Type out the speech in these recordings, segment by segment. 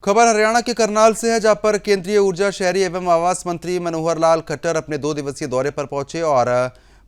खबर हरियाणा के करनाल से है, जहां पर केंद्रीय ऊर्जा, शहरी एवं आवास मंत्री मनोहर लाल खट्टर अपने 2 दिवसीय दौरे पर पहुंचे और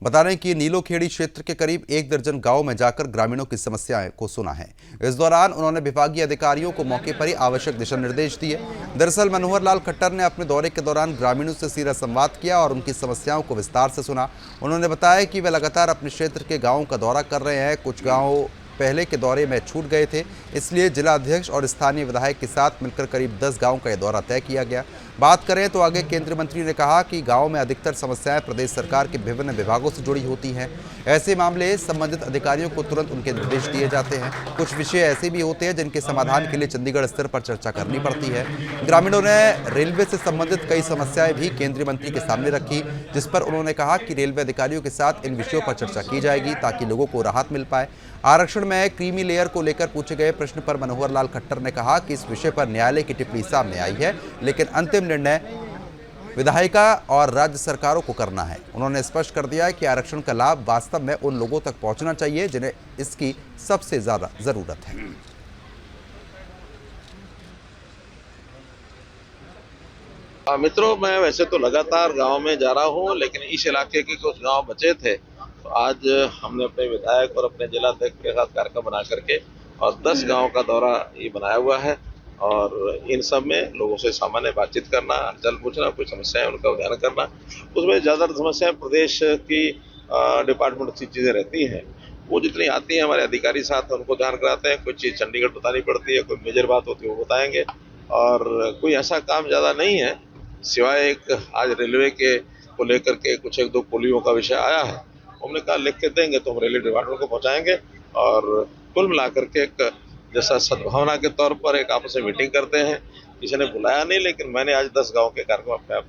बता रहे हैं कि नीलोखेड़ी क्षेत्र के करीब 1 दर्जन गांव में जाकर ग्रामीणों की समस्याएं को सुना है। इस दौरान उन्होंने विभागीय अधिकारियों को मौके पर ही आवश्यक दिशा निर्देश दिए। दरअसल मनोहर लाल खट्टर ने अपने दौरे के दौरान ग्रामीणों से सीधा संवाद किया और उनकी समस्याओं को विस्तार से सुना। उन्होंने बताया कि वे लगातार अपने क्षेत्र के गाँवों का दौरा कर रहे हैं। कुछ गाँव पहले के दौरे में छूट गए थे, इसलिए जिला अध्यक्ष और स्थानीय विधायक के साथ मिलकर करीब 10 गांवों का यह दौरा तय किया गया। बात करें तो आगे केंद्रीय मंत्री ने कहा कि गांव में अधिकतर समस्याएं प्रदेश सरकार के विभिन्न विभागों से जुड़ी होती हैं। ऐसे मामले संबंधित अधिकारियों को तुरंत उनके निर्देश दिए जाते हैं। कुछ विषय ऐसे भी होते हैं जिनके समाधान के लिए चंडीगढ़ स्तर पर चर्चा करनी पड़ती है। ग्रामीणों ने रेलवे से संबंधित कई समस्याएं भी केंद्रीय मंत्री के सामने रखी, जिस पर उन्होंने कहा कि रेलवे अधिकारियों के साथ इन विषयों पर चर्चा की जाएगी ताकि लोगों को राहत मिल पाए। आरक्षण में क्रीमी लेयर को लेकर पूछे गए प्रश्न पर मनोहर लाल खट्टर ने कहा कि इस विषय पर न्यायालय की टिप्पणी सामने आई है, लेकिन अंतिम निर्णय विधायिका और राज्य सरकारों को करना है। उन्होंने स्पष्ट कर दिया है कि आरक्षण का लाभ वास्तव में उन लोगों तक पहुंचना चाहिए जिन्हें इसकी सबसे ज्यादा जरूरत है। मित्रों, मैं वैसे तो लगातार गांव में जा रहा हूं, लेकिन इस इलाके के कुछ गांव बचे थे, तो आज हमने अपने विधायक और अपने जिलाध्यक्ष के साथ कार्यक्रम बना करके और 10 गांव का दौरा ये बनाया हुआ है और इन सब में लोगों से सामान्य बातचीत करना, हालचाल पूछना, कोई समस्या है उनका उद्धार करना। उसमें ज़्यादातर समस्याएं प्रदेश की डिपार्टमेंट की चीज़ें रहती हैं, वो जितनी आती हैं हमारे अधिकारी साथ उनको ध्यान कराते हैं। कोई चीज़ चंडीगढ़ बतानी पड़ती है, कोई मेजर बात होती है वो बताएंगे, और कोई ऐसा काम ज़्यादा नहीं है सिवाय एक आज रेलवे के को लेकर के कुछ 1-2 पुलियों का विषय आया है। हमने कहा लिख के देंगे तो हम रेलवे डिपार्टमेंट को पहुंचाएंगे और कुल मिलाकर के एक जैसा सद्भावना के तौर पर एक आपस में मीटिंग करते हैं। किसी ने बुलाया नहीं, लेकिन मैंने आज 10 गांव के कार्यक्रम अपने आप